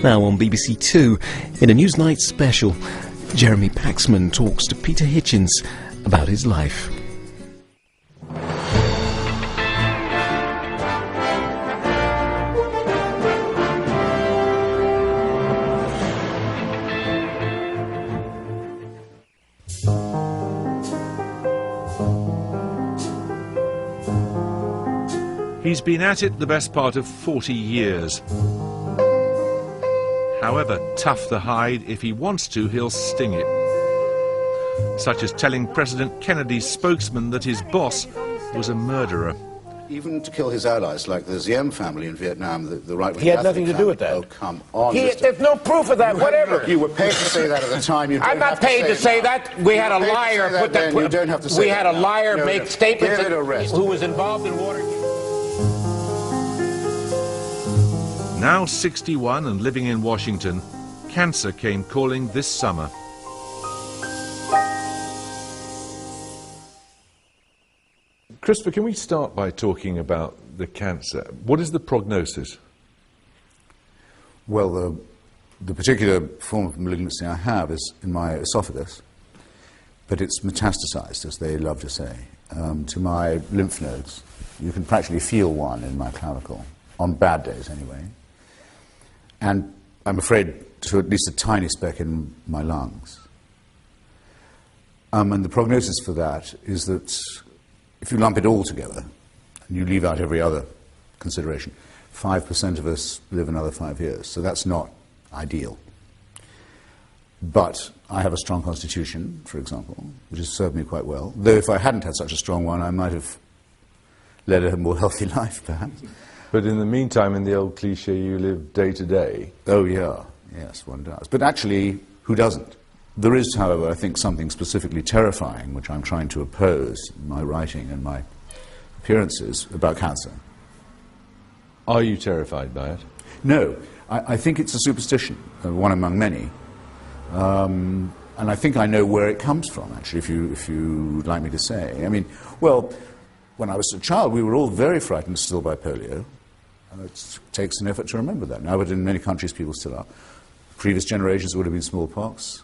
Now on BBC Two, in a Newsnight special, Jeremy Paxman talks to Peter Hitchens about his life. He's been at it the best part of 40 years. However tough the hide, if he wants to, he'll sting it. Such as telling President Kennedy's spokesman that his boss was a murderer. Even to kill his allies, like the Diem family in Vietnam, the right-wing He had nothing to do with that. Oh, come on, There's no proof of that, whatever. You were paid to say that at the time. You I'm not paid to say that. We had a liar put that. You don't have to say we had a that liar now. make statements Give it a rest. who was involved in Watergate. Now 61 and living in Washington, cancer came calling this summer. Christopher, can we start by talking about the cancer? What is the prognosis? Well, the particular form of malignancy I have is in my esophagus, but it's metastasized, as they love to say, to my lymph nodes. You can practically feel one in my clavicle, on bad days anyway. And I'm afraid to at least a tiny speck in my lungs. And the prognosis for that is that if you lump it all together, and you leave out every other consideration, 5% of us live another 5 years. So that's not ideal. But I have a strong constitution, for example, which has served me quite well. Though if I hadn't had such a strong one, I might have led a more healthy life, perhaps. But in the meantime, in the old cliché, you live day to day. Oh, yeah. Yes, one does. But actually, who doesn't? There is, however, I think something specifically terrifying, which I'm trying to oppose in my writing and my appearances about cancer. Are you terrified by it? No. I think it's a superstition, one among many. And I think I know where it comes from, actually, if you would like me to say. I mean, well, when I was a child, we were all very frightened still by polio. It takes an effort to remember that now, but in many countries people still are. Previous generations would have been smallpox,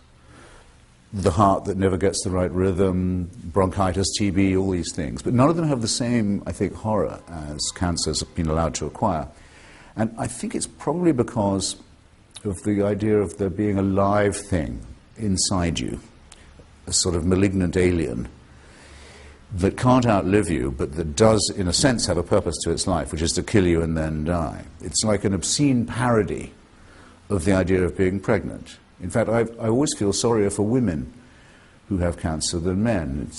the heart that never gets the right rhythm, bronchitis, TB, all these things. But none of them have the same, I think, horror as cancers have been allowed to acquire. And I think it's probably because of the idea of there being a live thing inside you, a sort of malignant alien that can't outlive you, but that does, in a sense, have a purpose to its life, which is to kill you and then die. It's like an obscene parody of the idea of being pregnant. In fact, I always feel sorrier for women who have cancer than men.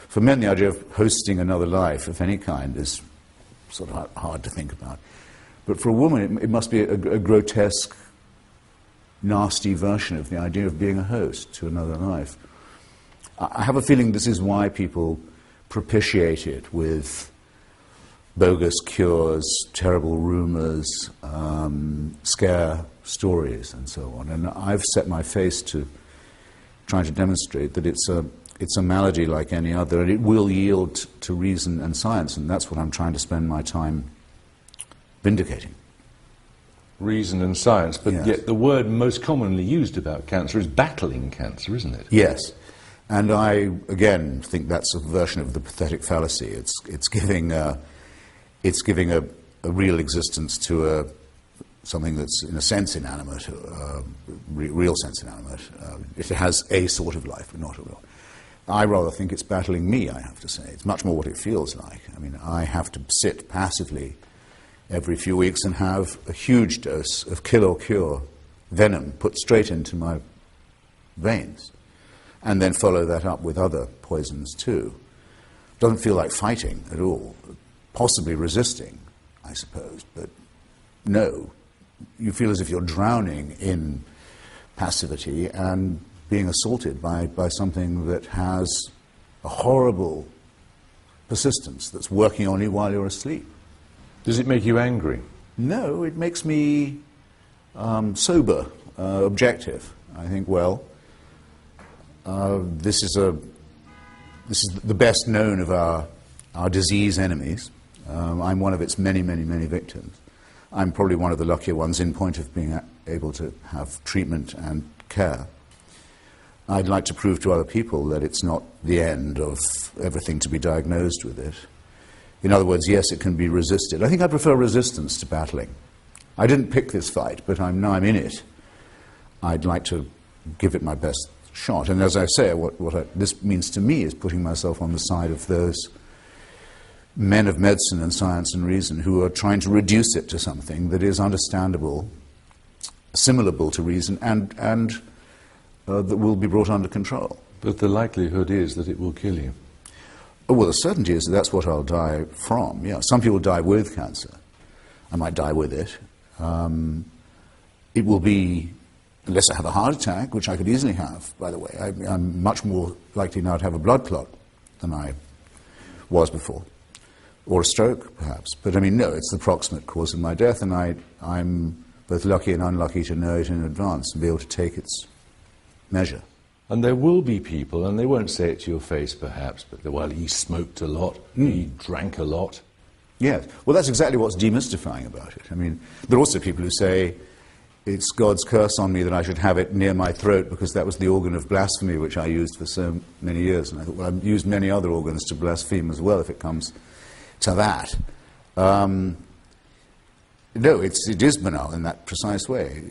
For men, the idea of hosting another life of any kind is sort of hard to think about. But for a woman, it must be a grotesque, nasty version of the idea of being a host to another life. I have a feeling this is why people propitiate it with bogus cures, terrible rumors, scare stories, and so on. And I've set my face to trying to demonstrate that it's a malady like any other, and it will yield to reason and science, and that's what I'm trying to spend my time vindicating. Reason and science, but Yes. yet the word most commonly used about cancer is battling cancer, isn't it? Yes. And I, again, think that's a version of the pathetic fallacy. It's giving a real existence to something that's, in a sense, inanimate, real sense inanimate. It has a sort of life, but not a real. I rather think it's battling me, I have to say. It's much more what it feels like. I mean, I have to sit passively every few weeks and have a huge dose of kill or cure venom put straight into my veins, and then follow that up with other poisons too. Doesn't feel like fighting at all. Possibly resisting, I suppose, but no. You feel as if you're drowning in passivity and being assaulted by something that has a horrible persistence that's working on you while you're asleep. Does it make you angry? No, it makes me sober, objective. I think, well, this is the best known of our disease enemies. I'm one of its many, many, many victims. I'm probably one of the luckier ones in point of being able to have treatment and care. I'd like to prove to other people that it's not the end of everything to be diagnosed with it. In other words, yes, it can be resisted. I think I prefer resistance to battling. I didn't pick this fight, but now I'm in it. I'd like to give it my best shot. And as I say, this means to me is putting myself on the side of those men of medicine and science and reason who are trying to reduce it to something that is understandable, assimilable to reason, and that will be brought under control. But the likelihood is that it will kill you. Oh, well, the certainty is that that's what I'll die from. Yeah, some people die with cancer. I might die with it. It will be, unless I have a heart attack, which I could easily have, by the way. I'm much more likely now to have a blood clot than I was before. Or a stroke, perhaps. But I mean, no, it's the proximate cause of my death, and I'm both lucky and unlucky to know it in advance and be able to take its measure. And there will be people, and they won't say it to your face perhaps, but well, he smoked a lot, he drank a lot. Yes. Well, that's exactly what's demystifying about it. I mean, there are also people who say it's God's curse on me that I should have it near my throat because that was the organ of blasphemy which I used for so many years. And I thought, well, I've used many other organs to blaspheme as well if it comes to that. No, it is banal in that precise way.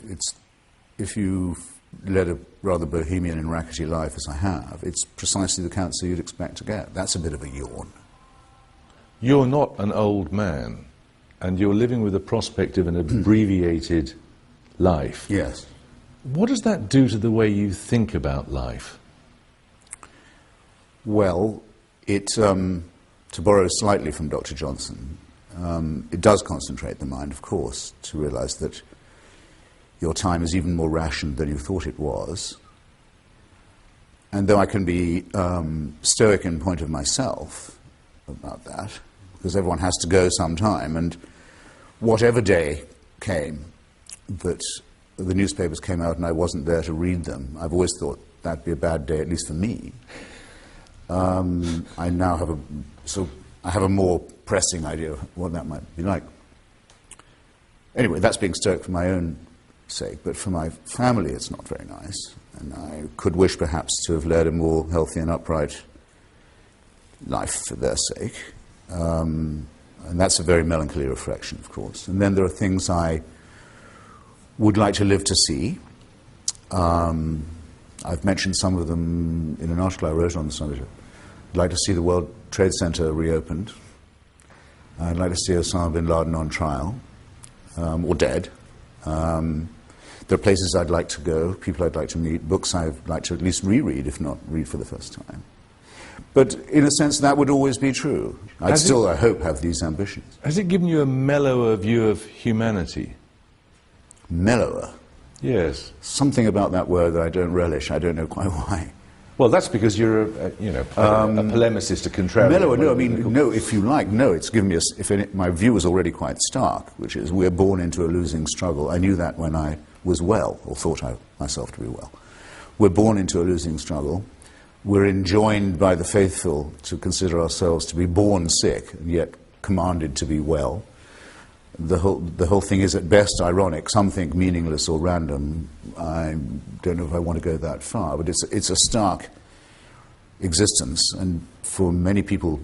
If you've led a rather bohemian and rackety life as I have, it's precisely the cancer you'd expect to get. That's a bit of a yawn. You're not an old man, and you're living with the prospect of an abbreviated life. Yes. What does that do to the way you think about life? Well, to borrow slightly from Dr. Johnson, it does concentrate the mind, of course, to realize that your time is even more rationed than you thought it was. And though I can be stoic in point of myself about that, because everyone has to go sometime, and whatever day came that the newspapers came out and I wasn't there to read them, I've always thought that'd be a bad day, at least for me. I now have a more pressing idea of what that might be like. Anyway, that's being stoic for my own sake, but for my family it's not very nice, and I could wish perhaps to have led a more healthy and upright life for their sake. And that's a very melancholy reflection, of course. And then there are things I would like to live to see. I've mentioned some of them in an article I wrote on the subject. I'd like to see the World Trade Center reopened. I'd like to see Osama bin Laden on trial, or dead. There are places I'd like to go, people I'd like to meet, books I'd like to at least reread, if not read for the first time. But in a sense, that would always be true. I'd still, I hope, have these ambitions. Has it given you a mellower view of humanity? Mellower? Yes. Something about that word that I don't relish. I don't know quite why. Well, that's because you're a polemicist, a contrarian. Mellower, no, I mean, no, if you like, no, it's given me my view is already quite stark, which is we're born into a losing struggle. I knew that when I was well, or thought myself to be well. We're born into a losing struggle. We're enjoined by the faithful to consider ourselves to be born sick, and yet commanded to be well. The whole thing is at best ironic. Some think meaningless or random. I don't know if I want to go that far, but it's a stark existence, and for many people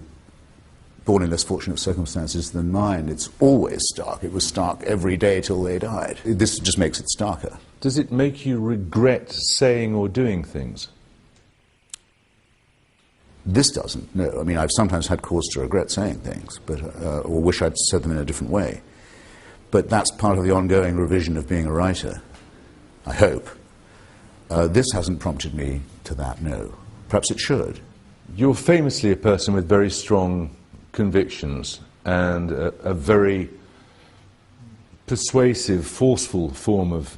born in less fortunate circumstances than mine, it's always stark. It was stark every day till they died. This just makes it starker. Does it make you regret saying or doing things? This doesn't, no. I mean, I've sometimes had cause to regret saying things, but or wish I'd said them in a different way. But that's part of the ongoing revision of being a writer, I hope. This hasn't prompted me to that, no. Perhaps it should. You're famously a person with very strong convictions and a very persuasive, forceful form of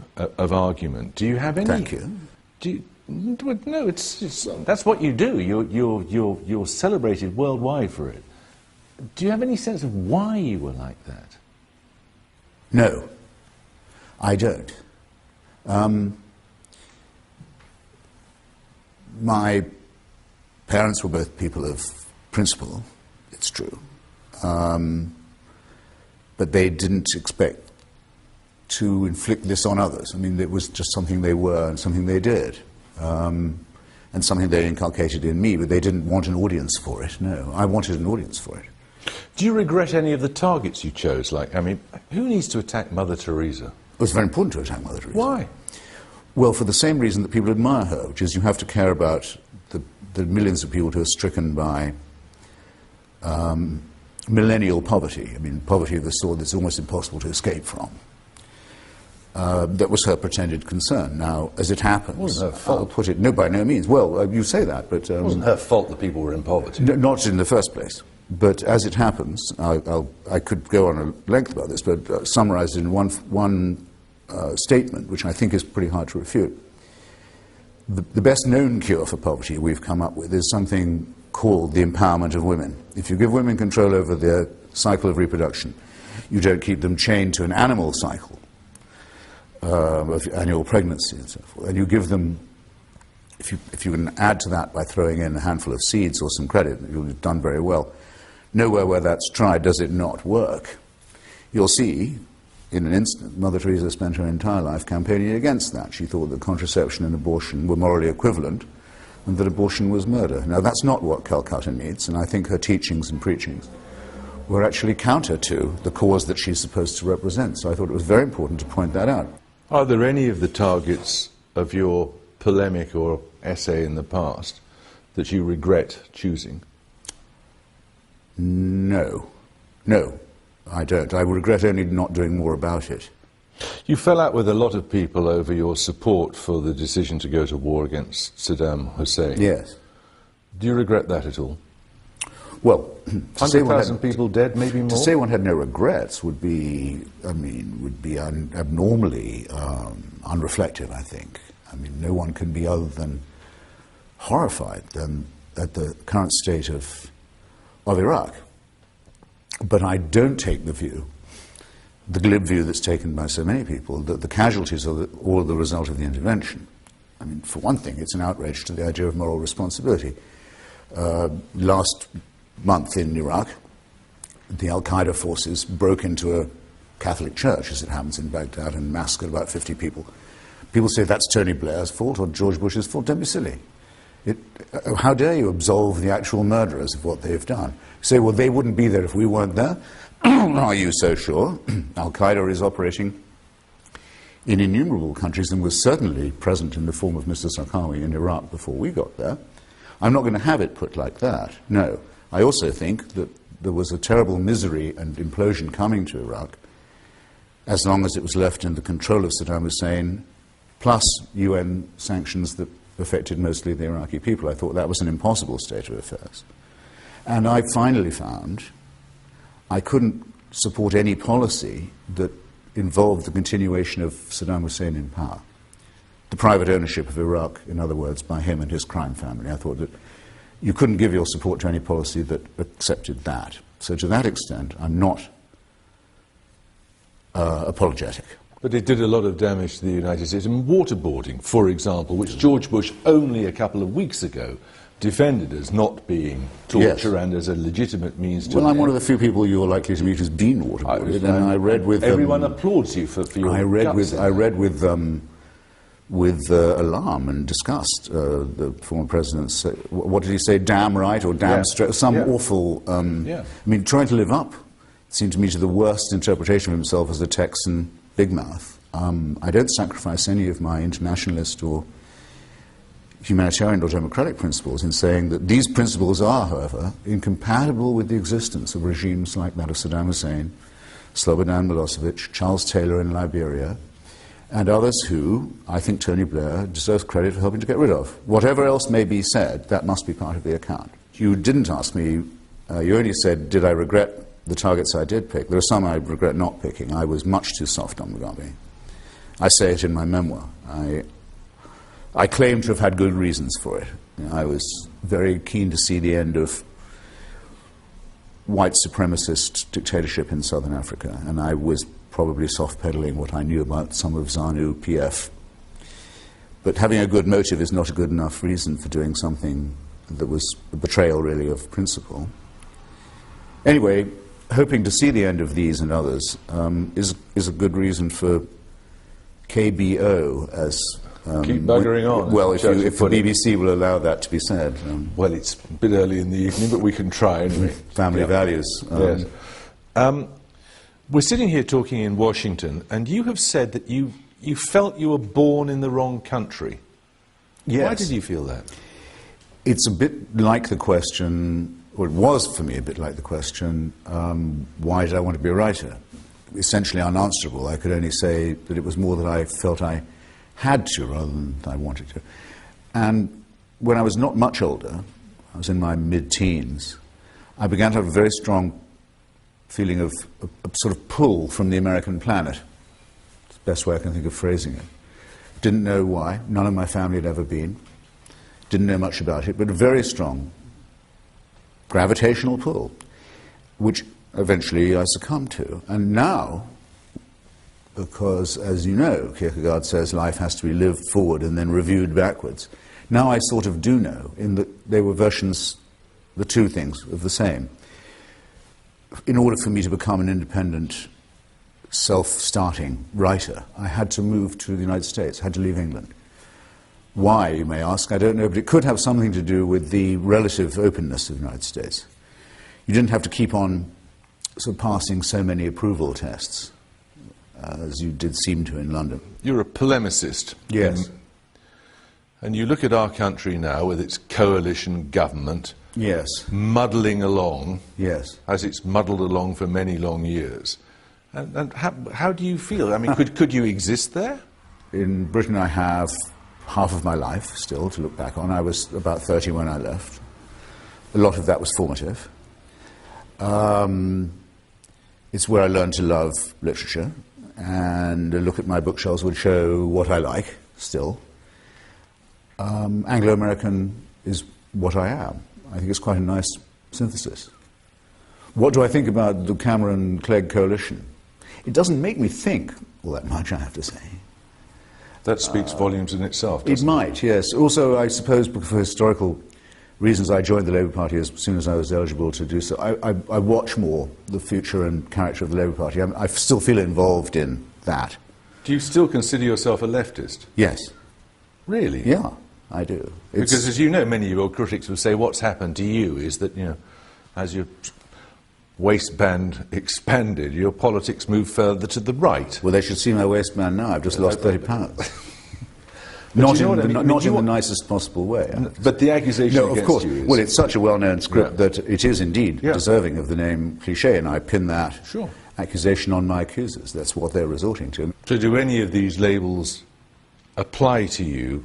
argument. Do you have any? Thank you. No, that's what you do. You're celebrated worldwide for it. Do you have any sense of why you were like that? No, I don't. My parents were both people of principle, it's true. But they didn't expect to inflict this on others. I mean, it was just something they were and something they did, and something they inculcated in me, but they didn't want an audience for it. No, I wanted an audience for it. Do you regret any of the targets you chose? Like, I mean, who needs to attack Mother Teresa? It was very important to attack Mother Teresa. Why? Well, for the same reason that people admire her, which is you have to care about the millions of people who are stricken by millennial poverty. I mean, poverty of the sort that's almost impossible to escape from. That was her pretended concern. Now, as it happens, it wasn't her fault. I'll put it, no, by no means. Well, you say that, but... It wasn't her fault that people were in poverty. Not in the first place. But as it happens, I could go on a length about this, but summarized in one statement, which I think is pretty hard to refute. The best known cure for poverty we've come up with is something called the empowerment of women. If you give women control over their cycle of reproduction, you don't keep them chained to an animal cycle of annual pregnancy and so forth, and you give them, if you can add to that by throwing in a handful of seeds or some credit, you'll have done very well. Nowhere where that's tried does it not work. You'll see, in an instant, Mother Teresa spent her entire life campaigning against that. She thought that contraception and abortion were morally equivalent and that abortion was murder. Now, that's not what Calcutta needs, and I think her teachings and preachings were actually counter to the cause that she's supposed to represent. So I thought it was very important to point that out. Are there any of the targets of your polemic or essay in the past that you regret choosing? No. No, I don't. I regret only not doing more about it. You fell out with a lot of people over your support for the decision to go to war against Saddam Hussein. Yes. Do you regret that at all? Well, 100,000 people dead, maybe more? To say one had no regrets would be, abnormally unreflective, I think. I mean, no one can be other than horrified at the current state of Iraq. But I don't take the view, the glib view that's taken by so many people, that the casualties are all the result of the intervention. I mean, for one thing, it's an outrage to the idea of moral responsibility. Last month in Iraq, the al-Qaeda forces broke into a Catholic church, as it happens in Baghdad, and massacred about 50 people. People say that's Tony Blair's fault or George Bush's fault. Don't be silly. How dare you absolve the actual murderers of what they've done? You say, well, they wouldn't be there if we weren't there. Are you so sure? Al-Qaeda is operating in innumerable countries and was certainly present in the form of Mr. Zarqawi in Iraq before we got there. I'm not going to have it put like that, no. I also think that there was a terrible misery and implosion coming to Iraq as long as it was left in the control of Saddam Hussein, plus UN sanctions that affected mostly the Iraqi people. I thought that was an impossible state of affairs. And I finally found I couldn't support any policy that involved the continuation of Saddam Hussein in power. The private ownership of Iraq, in other words, by him and his crime family. I thought that you couldn't give your support to any policy that accepted that. So to that extent, I'm not apologetic. But it did a lot of damage to the United States. And waterboarding, for example, which George Bush only a couple of weeks ago defended as not being torture, yes, and as a legitimate means to... Well, I'm one of the few people you're likely to meet who's been waterboarded, and I read with... Everyone applauds you for your guts. I read with alarm and disgust the former president's... what did he say? Damn right or damn straight? Some awful... I mean, trying to live up, it seemed to me, to the worst interpretation of himself as a Texan big mouth. I don't sacrifice any of my internationalist or humanitarian or democratic principles in saying that these principles are, however, incompatible with the existence of regimes like that of Saddam Hussein, Slobodan Milosevic, Charles Taylor in Liberia, and others who, I think Tony Blair deserves credit for helping to get rid of. Whatever else may be said, that must be part of the account. You didn't ask me, you only said, did I regret the targets I did pick? There are some I regret not picking. I was much too soft on Mugabe. I say it in my memoir. I claim to have had good reasons for it. You know, I was very keen to see the end of white supremacist dictatorship in southern Africa, and I was probably soft-pedaling what I knew about some of ZANU PF. But having a good motive is not a good enough reason for doing something that was a betrayal, really, of principle. Anyway, hoping to see the end of these and others is a good reason for KBO as... Keep buggering on. Well, if the BBC will allow that to be said. Well, it's a bit early in the evening, but we can try anyway. Family values. Yes. We're sitting here talking in Washington, and you have said that you felt you were born in the wrong country. Yes. Why did you feel that? It's a bit like the question, or it was for me a bit like the question, why did I want to be a writer? Essentially unanswerable. I could only say that it was more that I felt I had to rather than I wanted to. And when I was not much older, I was in my mid-teens, I began to have a very strong feeling of a sort of pull from the American planet. It's the best way I can think of phrasing it. Didn't know why. None of my family had ever been. Didn't know much about it, but a very strong gravitational pull, which eventually I succumbed to. And now, because, as you know, Kierkegaard says life has to be lived forward and then reviewed backwards. Now I sort of do know, in that they were versions, the two things, of the same. In order for me to become an independent, self-starting writer, I had to move to the United States, had to leave England. Why, you may ask, I don't know, but it could have something to do with the relative openness of the United States. You didn't have to keep on sort of passing so many approval tests, as you did seem to in London. You're a polemicist. Yes. And you look at our country now with its coalition government, yes, muddling along, yes, as it's muddled along for many long years. And how do you feel? I mean, could you exist there? In Britain I have half of my life still to look back on. I was about 30 when I left. A lot of that was formative. It's where I learned to love literature, and a look at my bookshelves would show what I like still. Anglo-American is what I am. I think it's quite a nice synthesis. What do I think about the Cameron-Clegg coalition? It doesn't make me think all that much, I have to say. That speaks volumes in itself, doesn't it? Might, yes. Also, I suppose, for historical reasons, I joined the Labour Party as soon as I was eligible to do so. I watch more the future and character of the Labour Party. I still feel involved in that. Do you still consider yourself a leftist? Yes. Really? Yeah, I do. Because, as you know, many of your critics will say what's happened to you is that, you know, as your waistband expanded, your politics moved further to the right. Well, they should see my waistband now. I've just lost 30 pounds. Not in the nicest possible way. But the accusation against of course, you is... Well, it's such a well-known script that it is indeed deserving of the name cliché, and I pin that accusation on my accusers. That's what they're resorting to. So do any of these labels apply to you,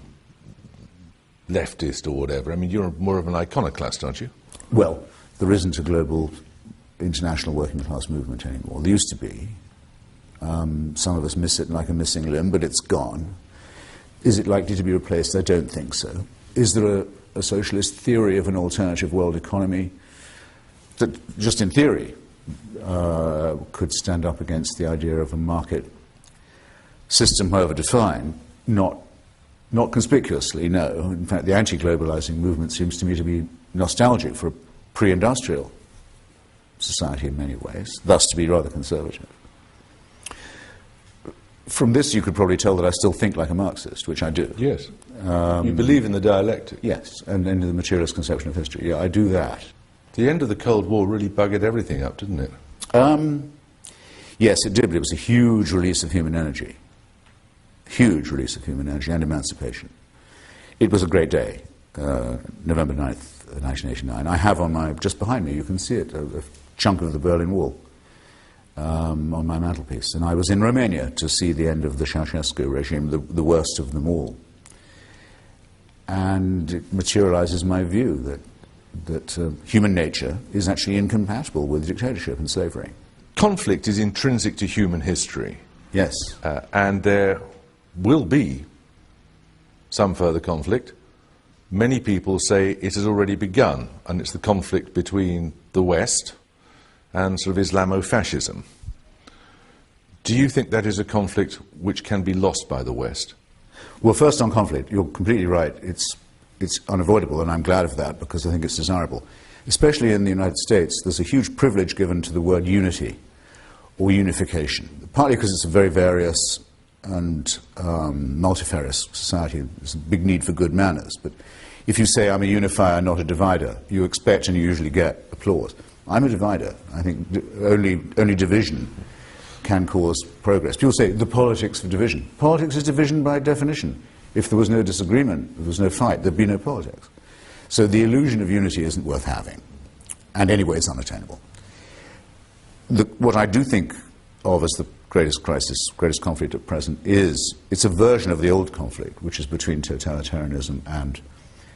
leftist or whatever? I mean, you're more of an iconoclast, aren't you? Well, there isn't a global international working class movement anymore. There used to be. Some of us miss it like a missing limb, but it's gone. Is it likely to be replaced? I don't think so. Is there a socialist theory of an alternative world economy that, just in theory, could stand up against the idea of a market system, however defined? Not conspicuously, no. In fact, the anti-globalizing movement seems to me to be nostalgic for a pre-industrial society in many ways, thus to be rather conservative. From this you could probably tell that I still think like a Marxist, which I do. Yes. You believe in the dialectic? Yes, and in the materialist conception of history. Yeah, I do that. The end of the Cold War really buggered everything up, didn't it? Yes, it did, but it was a huge release of human energy. Huge release of human energy and emancipation. It was a great day, November 9th, 1989. I have on my, just behind me, you can see it, a chunk of the Berlin Wall on my mantelpiece. And I was in Romania to see the end of the Ceausescu regime, the worst of them all. And it materializes my view that human nature is actually incompatible with dictatorship and slavery. Conflict is intrinsic to human history. Yes. And there will be some further conflict. Many people say it has already begun, and it's the conflict between the West and sort of Islamofascism. Do you think that is a conflict which can be lost by the West? Well, first on conflict, you're completely right. It's unavoidable, and I'm glad of that because I think it's desirable. especially in the United States, there's a huge privilege given to the word unity or unification, partly because it's a very various and multifarious society. There's a big need for good manners. But if you say, I'm a unifier, not a divider, you expect and you usually get applause. I'm a divider. I think only division can cause progress. People say, the politics of division. Politics is division by definition. If there was no disagreement, if there was no fight, there'd be no politics. So the illusion of unity isn't worth having. And anyway, it's unattainable. What I do think of as the greatest crisis, greatest conflict at present is, it's a version of the old conflict, which is between totalitarianism and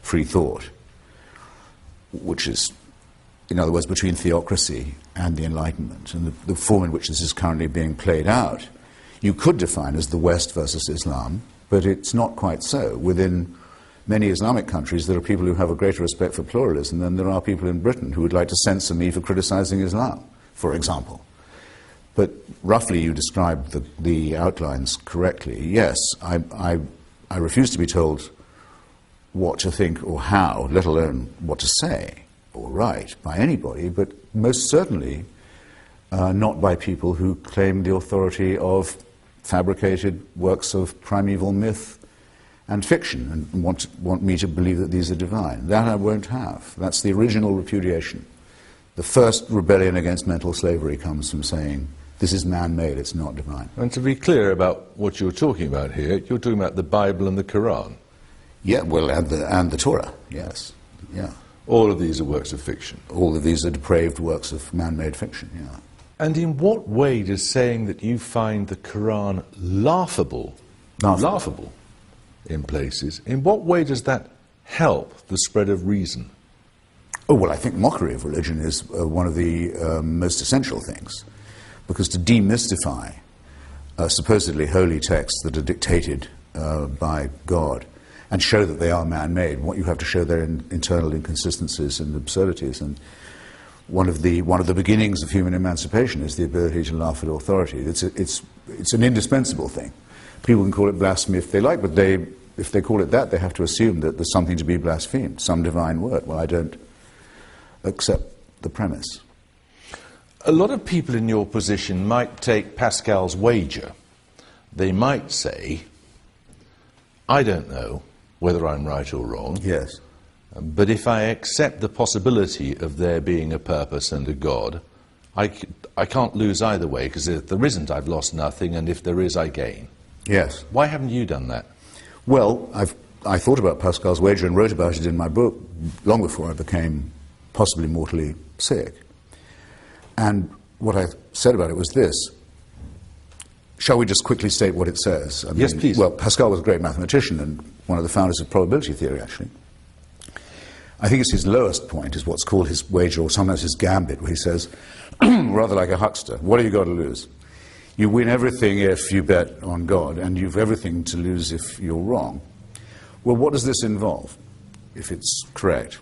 free thought, which is, in other words, between theocracy and the Enlightenment. And the form in which this is currently being played out, you could define as the West versus Islam, but it's not quite so. Within many Islamic countries, there are people who have a greater respect for pluralism than there are people in Britain who would like to censor me for criticizing Islam, for example. But roughly you described the outlines correctly. Yes, I refuse to be told what to think or how, let alone what to say or write by anybody, but most certainly not by people who claim the authority of fabricated works of primeval myth and fiction and want me to believe that these are divine. That I won't have. That's the original repudiation. The first rebellion against mental slavery comes from saying, this is man-made, it's not divine. And to be clear about what you're talking about here, you're talking about the Bible and the Quran. Yeah, well, and the Torah, yes. Yeah. All of these are works of fiction. All of these are depraved works of man-made fiction, yeah. And in what way does saying that you find the Quran laughable in places, in what way does that help the spread of reason? Oh, well, I think mockery of religion is one of the most essential things, because to demystify supposedly holy texts that are dictated by God and show that they are man-made, what you have to show their internal inconsistencies and absurdities. And one of the beginnings of human emancipation is the ability to laugh at authority. It's an indispensable thing. People can call it blasphemy if they like, but if they call it that, they have to assume that there's something to be blasphemed, some divine word. Well, I don't accept the premise. A lot of people in your position might take Pascal's wager. They might say, I don't know whether I'm right or wrong. Yes. But if I accept the possibility of there being a purpose and a God, I can't lose either way, because if there isn't, I've lost nothing, and if there is, I gain. Yes. Why haven't you done that? Well, I thought about Pascal's wager and wrote about it in my book long before I became possibly mortally sick. And what I said about it was this. Shall we just quickly state what it says? I mean, yes, please. Well, Pascal was a great mathematician and one of the founders of probability theory, actually. I think it's his lowest point, is what's called his wager, or sometimes his gambit, where he says, rather like a huckster, what have you got to lose? You win everything if you bet on God, and you've everything to lose if you're wrong. Well, what does this involve, if it's correct?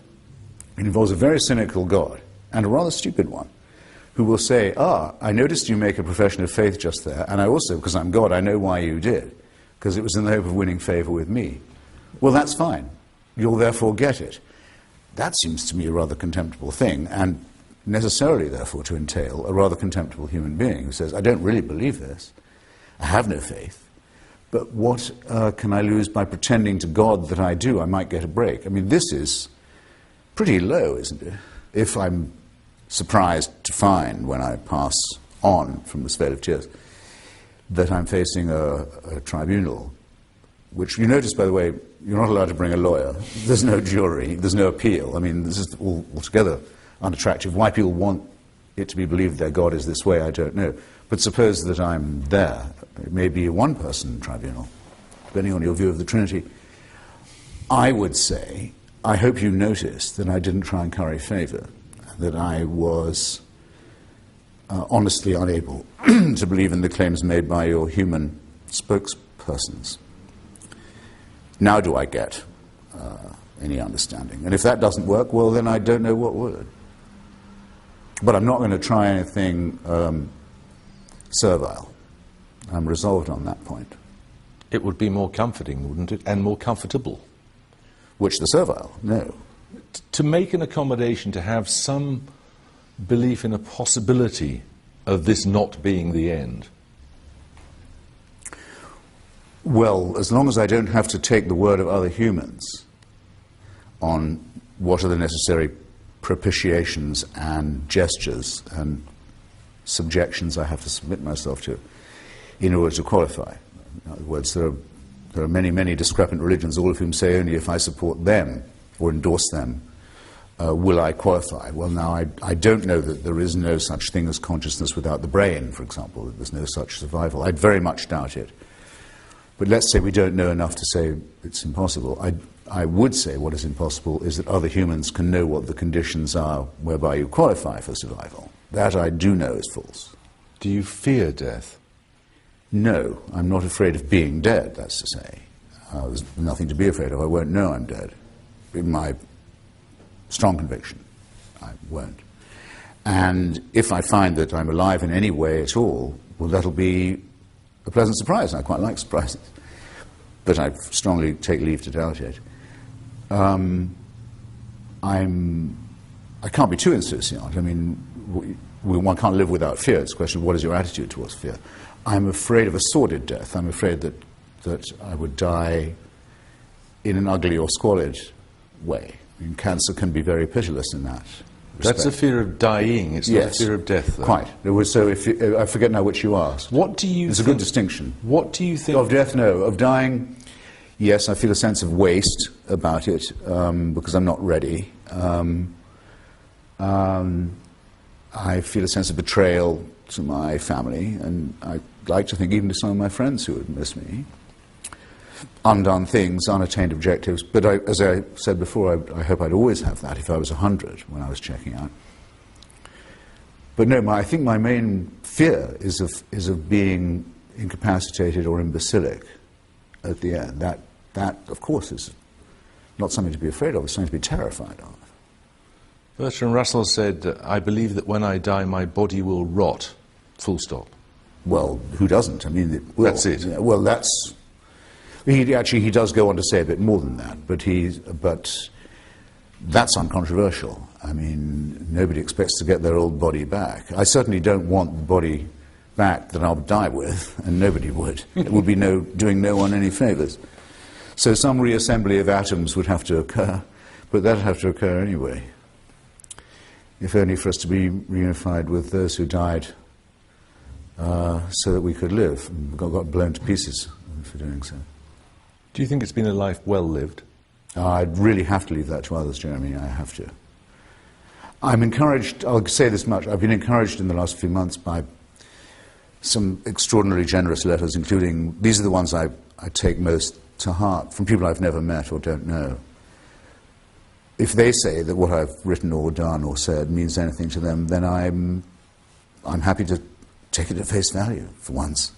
It involves a very cynical God, and a rather stupid one, who will say, I noticed you make a profession of faith just there, and I also, because I'm God, I know why you did, because it was in the hope of winning favor with me. Well, that's fine. You'll therefore get it. That seems to me a rather contemptible thing, and necessarily, therefore, to entail a rather contemptible human being who says, I don't really believe this, I have no faith, but what can I lose by pretending to God that I do? I might get a break. I mean, this is pretty low, isn't it? If I'm surprised to find, when I pass on from this vale of tears, that I'm facing a tribunal, which you notice, by the way, you're not allowed to bring a lawyer. There's no jury. There's no appeal. I mean, this is altogether unattractive. Why people want it to be believed their God is this way, I don't know. But suppose that I'm there. It may be a one-person tribunal, depending on your view of the Trinity. I would say, I hope you noticed that I didn't try and curry favor, that I was honestly unable to believe in the claims made by your human spokespersons. Now do I get any understanding? And if that doesn't work, well, then I don't know what would. But I'm not going to try anything servile. I'm resolved on that point. It would be more comforting, wouldn't it? And more comfortable. Which, the servile? No. to make an accommodation, to have some belief in a possibility of this not being the end? Well, as long as I don't have to take the word of other humans on what are the necessary propitiations and gestures and subjections I have to submit myself to in order to qualify. In other words, there are many, many discrepant religions, all of whom say only if I support them or endorse them will I qualify. Well, now, I don't know that there is no such thing as consciousness without the brain, for example, that there's no such survival. I'd very much doubt it. But let's say we don't know enough to say it's impossible. I would say what is impossible is that other humans can know what the conditions are whereby you qualify for survival. That I do know is false. Do you fear death? No, I'm not afraid of being dead, that's to say. There's nothing to be afraid of. I won't know I'm dead. In my strong conviction, I won't. And if I find that I'm alive in any way at all, well, that'll be a pleasant surprise. I quite like surprises. But I strongly take leave to doubt it. I can't be too insouciant. I mean, one can't live without fear. It's a question of what is your attitude towards fear. I'm afraid of a sordid death. I'm afraid that I would die in an ugly or squalid way. I mean, cancer can be very pitiless in that respect. That's a fear of dying, it's not a fear of death, though. Quite. So I forget now which you asked. What do you It's a good distinction. What do you think? Of death, no. Of dying, yes, I feel a sense of waste about it because I'm not ready. I feel a sense of betrayal to my family, and I'd like to think even to some of my friends who would miss me. Undone things, unattained objectives, but as I said before, I hope I'd always have that if I was 100 when I was checking out. But no, I think my main fear is of being incapacitated or imbecilic at the end. That, of course, is not something to be afraid of, it's something to be terrified of. Bertrand Russell said, I believe that when I die, my body will rot, full stop. Well, who doesn't? I mean, it will. That's it. Well, that's... He does go on to say a bit more than that, but that's uncontroversial. I mean, nobody expects to get their old body back. I certainly don't want the body back that I'll die with, and nobody would. It would be doing no one any favours. So some reassembly of atoms would have to occur, but that would have to occur anyway, if only for us to be reunified with those who died so that we could live, and got blown to pieces for doing so. Do you think it's been a life well lived? I'd really have to leave that to others, Jeremy. I have to. I'm encouraged, I'll say this much, I've been encouraged in the last few months by some extraordinarily generous letters, including, these are the ones I take most to heart, from people I've never met or don't know. If they say that what I've written or done or said means anything to them, then I'm happy to take it at face value for once.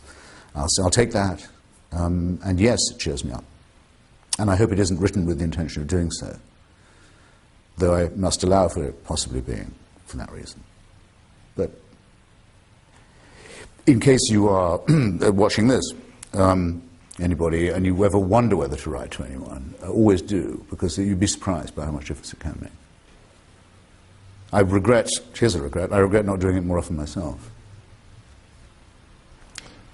I'll take that. And yes, it cheers me up. And I hope it isn't written with the intention of doing so, though I must allow for it possibly being for that reason. But in case you are watching this, anybody, and you ever wonder whether to write to anyone, always do, because you'd be surprised by how much difference it can make. Here's a regret, I regret not doing it more often myself.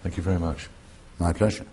Thank you very much. My pleasure.